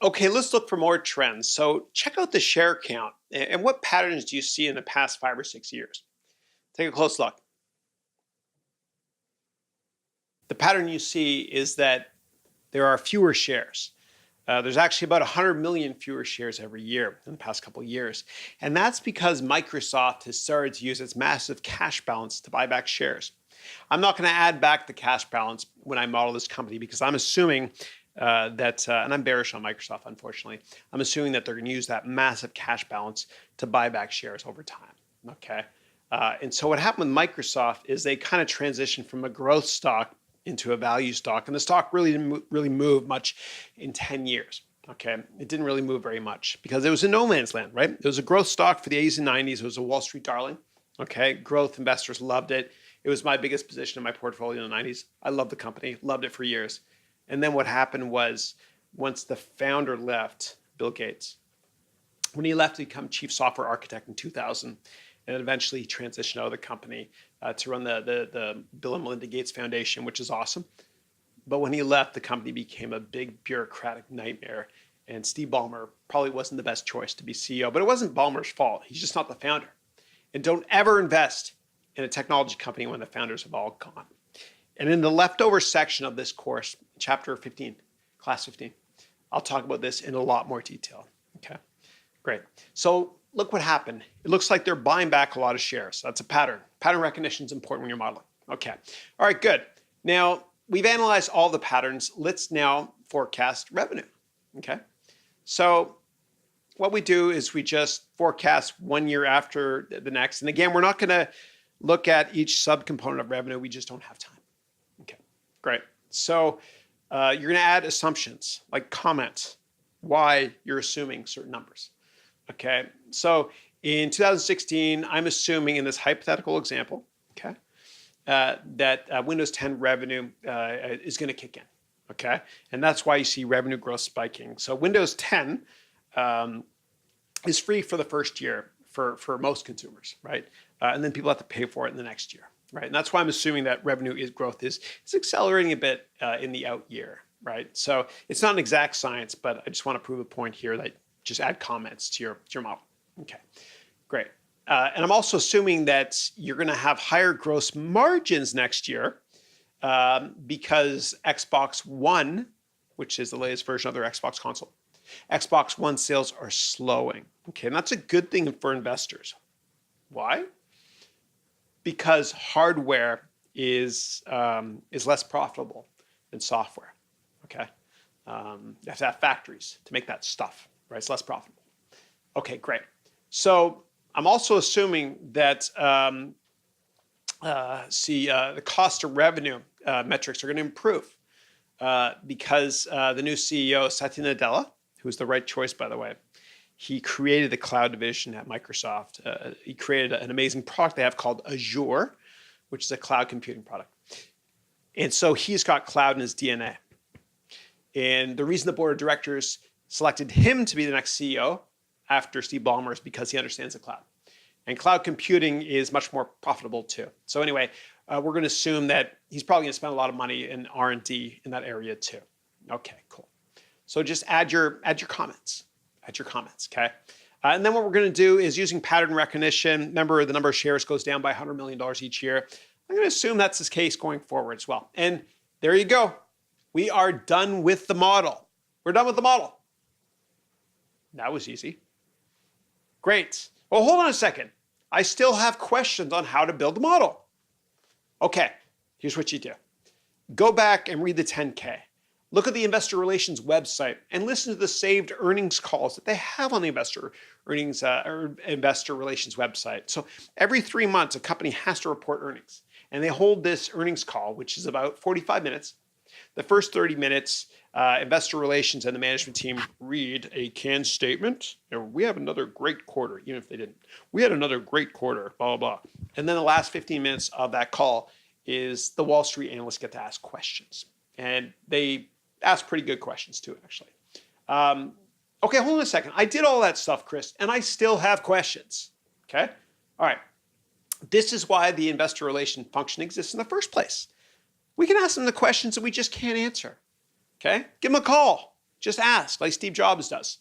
Okay, let's look for more trends. So check out the share count and what patterns do you see in the past 5 or 6 years? Take a close look. The pattern you see is that there are fewer shares. There's actually about 100 million fewer shares every year in the past couple of years. And that's because Microsoft has started to use its massive cash balance to buy back shares. I'm not going to add back the cash balance when I model this company because I'm assuming and I'm bearish on Microsoft, unfortunately. I'm assuming that they're going to use that massive cash balance to buy back shares over time. Okay. And so what happened with Microsoft is they kind of transitioned from a growth stock into a value stock, and the stock really didn't really move much in 10 years. Okay, it didn't really move very much because it was in no man's land, right? It was a growth stock for the 80s and 90s. It was a Wall Street darling. Okay, growth investors loved it. It was my biggest position in my portfolio in the 90s. I loved the company, loved it for years. And then what happened was once the founder left, Bill Gates, when he left to become chief software architect in 2000, and eventually transitioned out of the company to run the Bill and Melinda Gates Foundation, which is awesome. But when he left, the company became a big bureaucratic nightmare. And Steve Ballmer probably wasn't the best choice to be CEO, but it wasn't Ballmer's fault. He's just not the founder. And don't ever invest in a technology company when the founders have all gone. And in the leftover section of this course, chapter 15, class 15, I'll talk about this in a lot more detail. Okay, great. So look what happened. It looks like they're buying back a lot of shares. That's a pattern. Pattern recognition is important when you're modeling. Okay. All right, good. Now, we've analyzed all the patterns. Let's now forecast revenue. Okay. So what we do is we just forecast 1 year after the next. And again, we're not going to look at each subcomponent of revenue. We just don't have time. Okay, great. So you're going to add assumptions like comments, why you're assuming certain numbers. Okay, so in 2016, I'm assuming in this hypothetical example, okay, that Windows 10 revenue is going to kick in, okay? And that's why you see revenue growth spiking. So Windows 10 is free for the first year for most consumers, right? And then people have to pay for it in the next year, right? And that's why I'm assuming that revenue growth is accelerating a bit in the out year, right? So it's not an exact science, but I just want to prove a point here that just add comments to your model. Okay, great. And I'm also assuming that you're going to have higher gross margins next year because Xbox One, which is the latest version of their Xbox console, Xbox One sales are slowing. Okay, and that's a good thing for investors. Why? Because hardware is less profitable than software. Okay, you have to have factories to make that stuff. Right, it's less profitable. Okay, great. So I'm also assuming that the cost of revenue metrics are going to improve because the new CEO, Satya Nadella, who's the right choice, by the way, he created the cloud division at Microsoft. He created an amazing product they have called Azure, which is a cloud computing product. And so he's got cloud in his DNA. And the reason the board of directors selected him to be the next CEO after Steve Ballmer is because he understands the cloud. And cloud computing is much more profitable too. So anyway, we're going to assume that he's probably going to spend a lot of money in R&D in that area too. Okay, cool. So just add your comments. Add your comments, okay? And then what we're going to do is using pattern recognition. Remember, the number of shares goes down by $100 million each year. I'm going to assume that's the case going forward as well. And there you go. We are done with the model. We're done with the model. That was easy. Great. Well, hold on a second. I still have questions on how to build the model. Okay, here's what you do. Go back and read the 10K. Look at the investor relations website and listen to the saved earnings calls that they have on the investor relations website. So every 3 months, a company has to report earnings. And they hold this earnings call, which is about 45 minutes. The first 30 minutes, investor relations and the management team read a canned statement. We have another great quarter, even if they didn't. We had another great quarter, blah, blah, blah. And then the last 15 minutes of that call is the Wall Street analysts get to ask questions. And they ask pretty good questions too, actually. Okay, hold on a second. I did all that stuff, Chris, and I still have questions. Okay? All right. This is why the investor relation function exists in the first place. We can ask them the questions that we just can't answer. Okay? Give them a call. Just ask, like Steve Jobs does.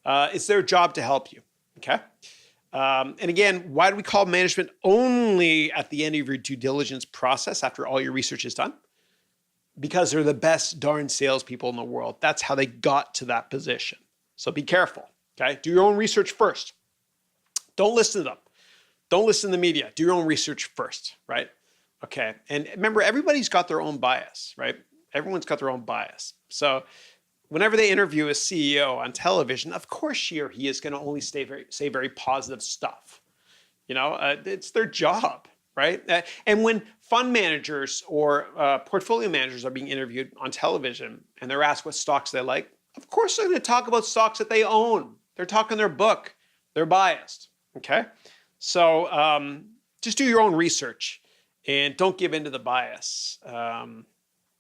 It's their job to help you, okay? And again, why do we call management only at the end of your due diligence process after all your research is done? Because they're the best darn salespeople in the world. That's how they got to that position. So be careful, okay? Do your own research first. Don't listen to them. Don't listen to the media. Do your own research first, right? Okay, and remember, everybody's got their own bias, right? Everyone's got their own bias. So whenever they interview a CEO on television, of course she or he is going to only say very positive stuff. You know, it's their job, right? And when fund managers or portfolio managers are being interviewed on television and they're asked what stocks they like, of course they're going to talk about stocks that they own. They're talking their book. They're biased, okay? So just do your own research and don't give in to the bias.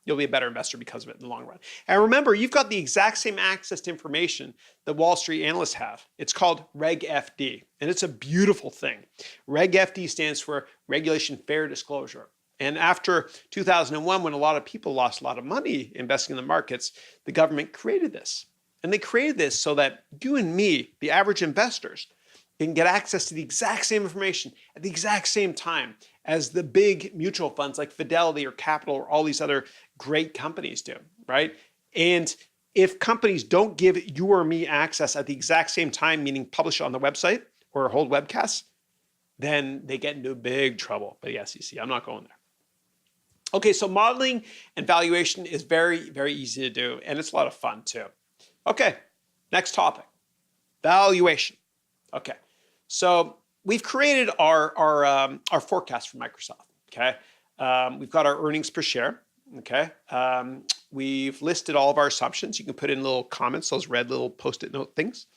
You'll be a better investor because of it in the long run. And remember, you've got the exact same access to information that Wall Street analysts have. It's called Reg FD, and it's a beautiful thing. Reg FD stands for Regulation Fair Disclosure. And after 2001, when a lot of people lost a lot of money investing in the markets, the government created this. And they created this so that you and me, the average investors, can get access to the exact same information at the exact same time as the big mutual funds like Fidelity or Capital or all these other great companies do, right? And if companies don't give you or me access at the exact same time, meaning publish it on the website or hold webcasts, then they get into big trouble by the SEC. I'm not going there. Okay, so modeling and valuation is very, very easy to do, and it's a lot of fun too. Okay, next topic, valuation. Okay, so we've created our forecast for Microsoft, okay? We've got our earnings per share, okay? We've listed all of our assumptions. You can put in little comments, those red little post-it note things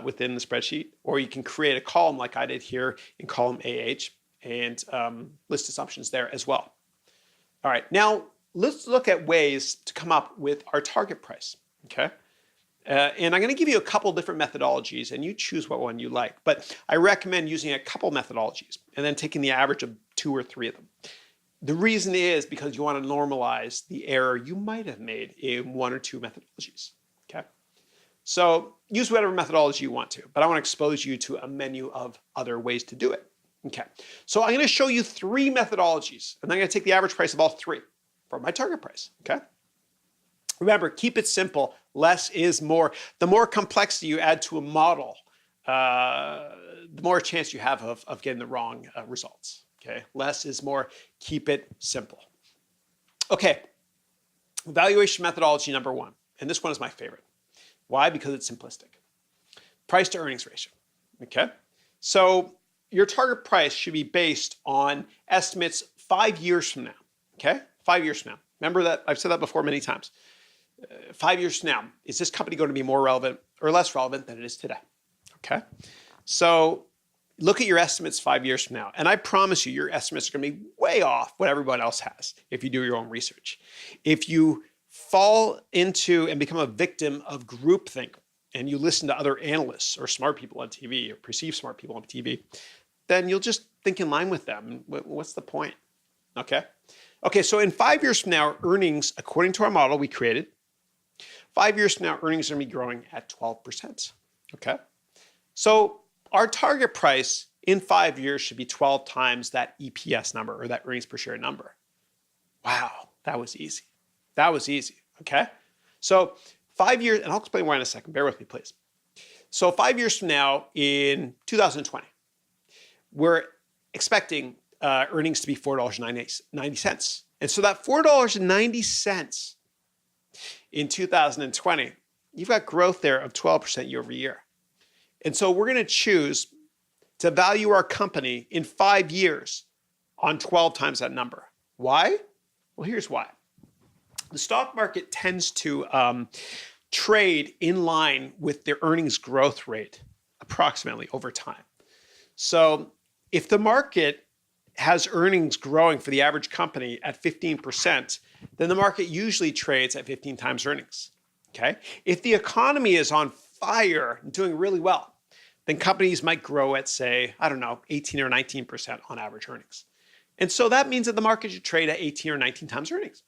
within the spreadsheet, or you can create a column like I did here in column AH and list assumptions there as well. All right, now let's look at ways to come up with our target price, okay? And I'm going to give you a couple different methodologies, and you choose what one you like. But I recommend using a couple methodologies and then taking the average of 2 or 3 of them. The reason is because you want to normalize the error you might have made in 1 or 2 methodologies. Okay, so use whatever methodology you want to, but I want to expose you to a menu of other ways to do it. Okay, so I'm going to show you 3 methodologies, and I'm going to take the average price of all 3 for my target price. Okay. Remember, keep it simple. Less is more. The more complexity you add to a model, the more chance you have of getting the wrong results. Okay, less is more. Keep it simple. Okay, valuation methodology number 1, and this one is my favorite. Why? Because it's simplistic. Price to earnings ratio. Okay, so your target price should be based on estimates 5 years from now. Okay, 5 years from now. Remember that I've said that before many times. 5 years from now, is this company going to be more relevant or less relevant than it is today? Okay, so look at your estimates 5 years from now, and I promise you, your estimates are going to be way off what everyone else has if you do your own research. If you fall into and become a victim of groupthink and you listen to other analysts or smart people on TV or perceived smart people on TV, then you'll just think in line with them. What's the point? Okay, so in 5 years from now, earnings, according to our model we created, 5 years from now, earnings are going to be growing at 12%, okay? So our target price in 5 years should be 12 times that EPS number or that earnings per share number. Wow, that was easy. That was easy, okay? So 5 years, and I'll explain why in a second. Bear with me, please. So 5 years from now in 2020, we're expecting earnings to be $4.90. And so that $4.90 in 2020, you've got growth there of 12% year over year. And so we're going to choose to value our company in 5 years on 12 times that number. Why? Well, here's why. The stock market tends to trade in line with their earnings growth rate approximately over time. So if the market has earnings growing for the average company at 15%, then the market usually trades at 15 times earnings, okay? If the economy is on fire and doing really well, then companies might grow at, say, I don't know, 18 or 19% on average earnings. And so that means that the market should trade at 18 or 19 times earnings.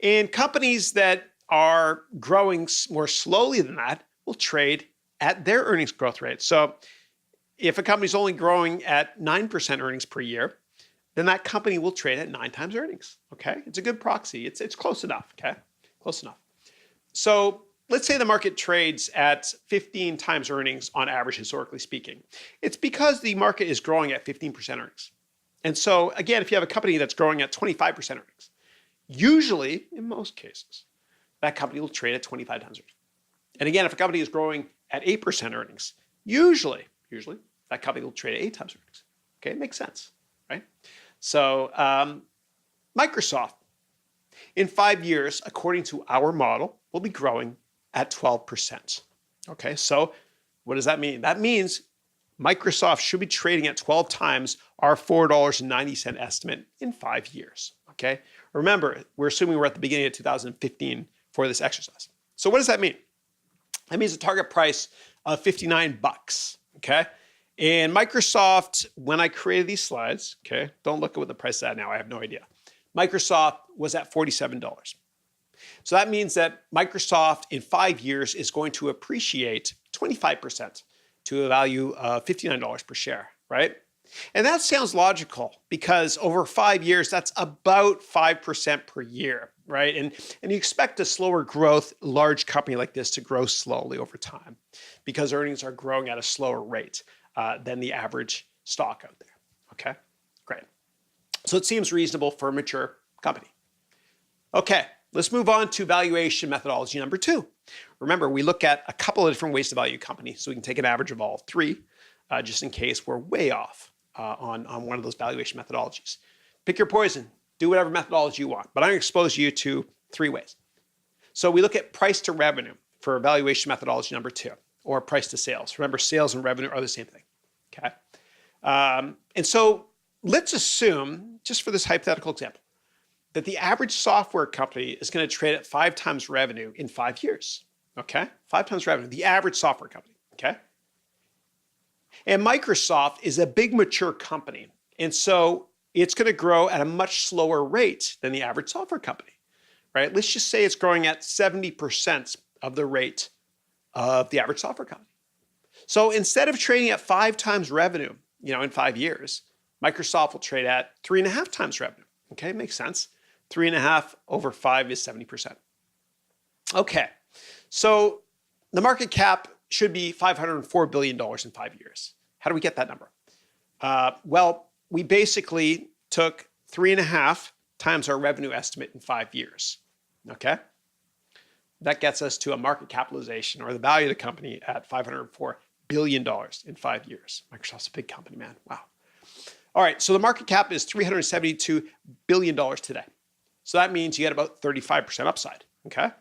And companies that are growing more slowly than that will trade at their earnings growth rate. So if a company's only growing at 9% earnings per year, then that company will trade at 9 times earnings. Okay, it's a good proxy. It's close enough. Okay, close enough. So let's say the market trades at 15 times earnings on average, historically speaking. It's because the market is growing at 15% earnings. And so again, if you have a company that's growing at 25% earnings, usually, in most cases, that company will trade at 25 times earnings. And again, if a company is growing at 8% earnings, usually that company will trade at 8 times earnings. Okay, it makes sense, right? So Microsoft, in 5 years, according to our model, will be growing at 12%. Okay, so what does that mean? That means Microsoft should be trading at 12 times our $4.90 estimate in 5 years. Okay, remember, we're assuming we're at the beginning of 2015 for this exercise. So what does that mean? That means a target price of 59 bucks. Okay, and Microsoft, when I created these slides, okay, don't look at what the price is at now. I have no idea. Microsoft was at $47. So that means that Microsoft in 5 years is going to appreciate 25% to a value of $59 per share, right? And that sounds logical because over 5 years, that's about 5% per year, right? And you expect a slower growth large company like this to grow slowly over time because earnings are growing at a slower rate than the average stock out there, okay? Great. So it seems reasonable for a mature company. Okay, let's move on to valuation methodology number 2. Remember, we look at a couple of different ways to value a company, so we can take an average of all 3, just in case we're way off on one of those valuation methodologies. Pick your poison, do whatever methodology you want, but I'm going to expose you to 3 ways. So we look at price to revenue for valuation methodology number 2, or price to sales. Remember, sales and revenue are the same thing, okay? And so let's assume, just for this hypothetical example, that the average software company is going to trade at 5 times revenue in 5 years, okay? 5 times revenue, the average software company, okay? And Microsoft is a big mature company, and so it's going to grow at a much slower rate than the average software company, right? Let's just say it's growing at 70% of the rate of the average software company. So instead of trading at 5 times revenue, in 5 years, Microsoft will trade at 3.5 times revenue. Okay, makes sense. 3.5 over 5 is 70%. Okay, so the market cap should be $504 billion in 5 years. How do we get that number? Well, we basically took 3.5 times our revenue estimate in 5 years. Okay, that gets us to a market capitalization, or the value of the company, at $504 billion in 5 years. Microsoft's a big company, man. Wow. All right, so the market cap is $372 billion today. So that means you get about 35% upside, okay?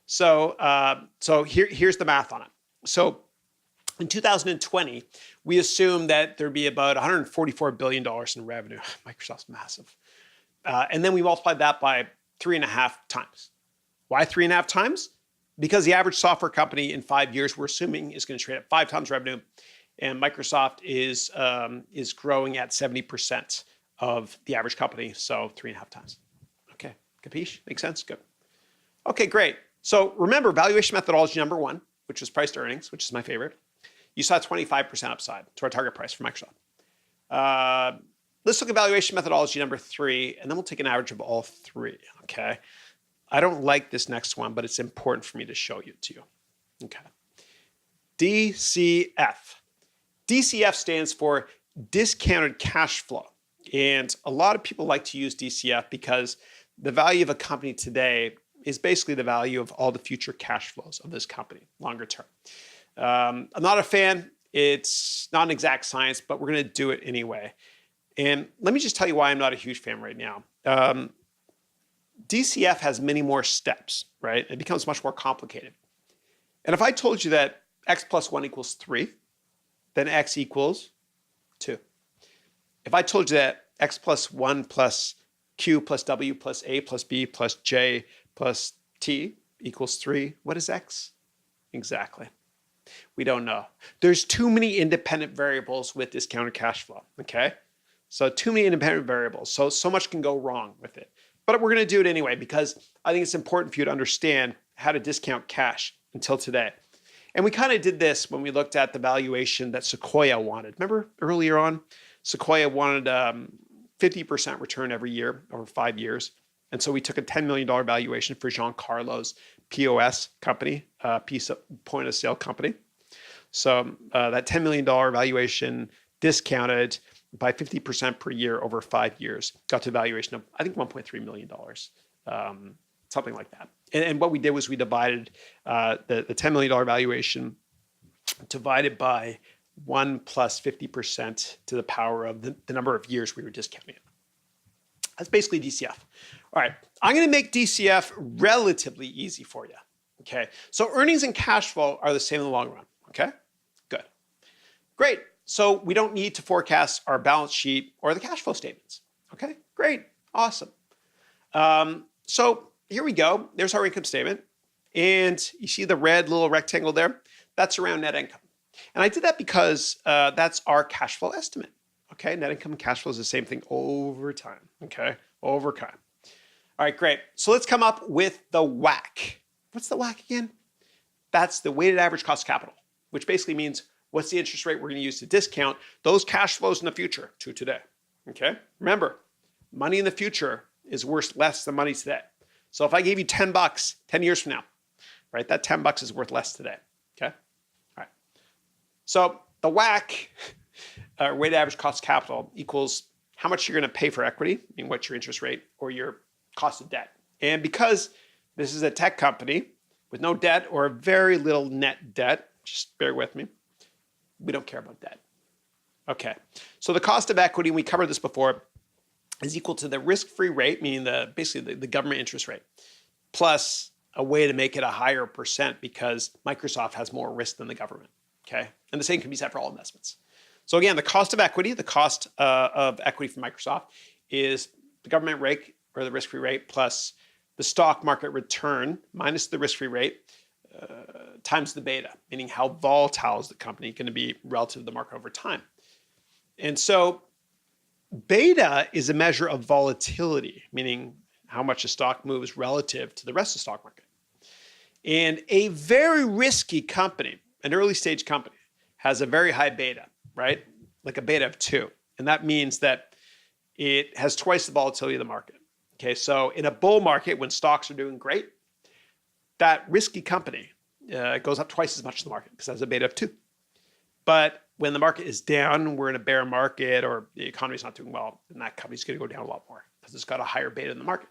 So, here's the math on it. So in 2020, we assumed that there'd be about $144 billion in revenue. Microsoft's massive. And then we multiplied that by 3.5 times. Why 3.5 times? Because the average software company in 5 years, we're assuming, is going to trade at 5 times revenue, and Microsoft is growing at 70% of the average company, so 3.5 times. Okay, capiche? Makes sense? Good. Okay, great. So remember, valuation methodology number 1, which was price to earnings, which is my favorite. You saw 25% upside to our target price for Microsoft. Let's look at valuation methodology number 3, and then we'll take an average of all 3, okay? I don't like this next one, but it's important for me to show it to you. Okay. DCF. DCF stands for discounted cash flow. And a lot of people like to use DCF because the value of a company today is basically the value of all the future cash flows of this company, longer term. I'm not a fan. It's not an exact science, but we're going to do it anyway. And let me just tell you why I'm not a huge fan right now. DCF has many more steps, right? It becomes much more complicated. And if I told you that x plus 1 equals 3, then x equals 2. If I told you that x plus 1 plus q plus w plus a plus b plus j plus t equals 3, what is x? Exactly. We don't know. There's too many independent variables with discounted cash flow, okay? So too many independent variables. So much can go wrong with it. But we're going to do it anyway because I think it's important for you to understand how to discount cash until today. And we kind of did this when we looked at the valuation that Sequoia wanted. Remember earlier on, Sequoia wanted 50% return every year over 5 years. And so we took a $10 million valuation for Giancarlo's POS company, point of sale company. So that $10 million valuation discounted by 50% per year over 5 years, got to a valuation of, I think, $1.3 million, something like that. And what we did was we divided the $10 million valuation divided by 1 plus 50% to the power of the number of years we were discounting it. That's basically DCF. All right, I'm going to make DCF relatively easy for you. Okay, so earnings and cash flow are the same in the long run. Okay, good. Great. So we don't need to forecast our balance sheet or the cash flow statements. Okay, great. Awesome. So here we go. There's our income statement. And you see the red little rectangle there? That's around net income. And I did that because that's our cash flow estimate. Okay, net income and cash flow is the same thing over time. Okay, over time. All right, great. So let's come up with the WACC. What's the WACC again? That's the weighted average cost of capital, which basically means what's the interest rate we're going to use to discount those cash flows in the future to today. Okay, remember, money in the future is worth less than money today. So if I gave you $10 10 years from now, right, that $10 is worth less today. Okay, all right. So the WACC, weighted average cost of capital, equals how much you're going to pay for equity, I mean, what's your interest rate, or your cost of debt. And because this is a tech company with no debt or very little net debt, just bear with me, we don't care about debt. Okay, so the cost of equity, we covered this before, is equal to the risk-free rate, meaning basically the government interest rate, plus a way to make it a higher percent because Microsoft has more risk than the government. Okay, and the same can be said for all investments. So again, the cost of equity, the cost of equity for Microsoft is the government rate or the risk-free rate plus the stock market return minus the risk-free rate times the beta, meaning how volatile is the company going to be relative to the market over time. And so beta is a measure of volatility, meaning how much a stock moves relative to the rest of the stock market. And a very risky company, an early stage company, has a very high beta, right? Like a beta of 2. And that means that it has twice the volatility of the market. Okay, so in a bull market, when stocks are doing great, that risky company goes up twice as much as the market because it has a beta of 2. But when the market is down, we're in a bear market or the economy's not doing well, then that company's going to go down a lot more because it's got a higher beta than the market.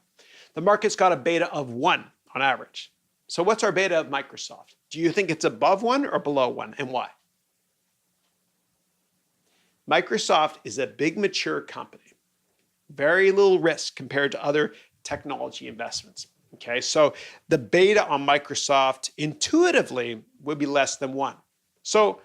The market's got a beta of 1 on average. So what's our beta of Microsoft? Do you think it's above 1 or below 1, and why? Microsoft is a big, mature company. Very little risk compared to other technology investments. Okay, so the beta on Microsoft intuitively would be less than 1. So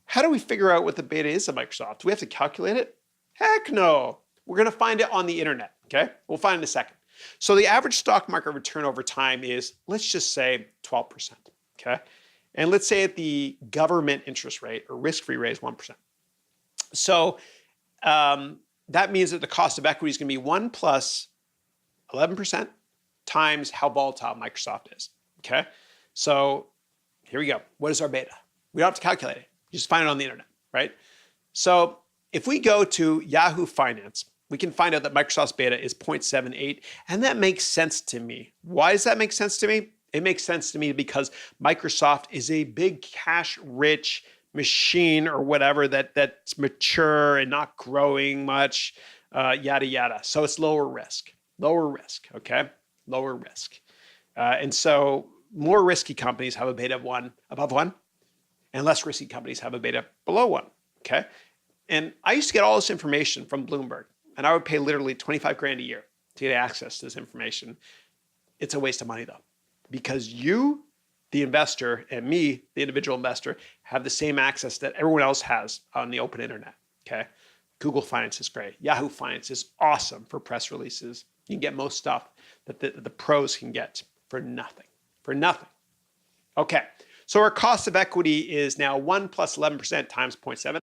how do we figure out what the beta is of Microsoft? Do we have to calculate it? Heck no. We're going to find it on the internet. Okay, we'll find it in a second. So the average stock market return over time is, let's just say 12%. Okay, and let's say at the government interest rate or risk-free rate is 1%. So that means that the cost of equity is going to be 1 plus 11% times how volatile Microsoft is. Okay, so here we go. What is our beta? We don't have to calculate it. You just find it on the internet, right? So if we go to Yahoo Finance, we can find out that Microsoft's beta is 0.78, and that makes sense to me. Why does that make sense to me? It makes sense to me because Microsoft is a big cash-rich machine or whatever that's mature and not growing much, yada, yada. So it's lower risk, okay? Lower risk. And so more risky companies have a beta of 1 above 1, and less risky companies have a beta below 1, okay? And I used to get all this information from Bloomberg, and I would pay literally 25 grand a year to get access to this information. It's a waste of money though, because you, the investor, and me, the individual investor, have the same access that everyone else has on the open internet, okay? Google Finance is great. Yahoo Finance is awesome for press releases. You can get most stuff that the pros can get for nothing, Okay, so our cost of equity is now 1 plus 11% times 0.7.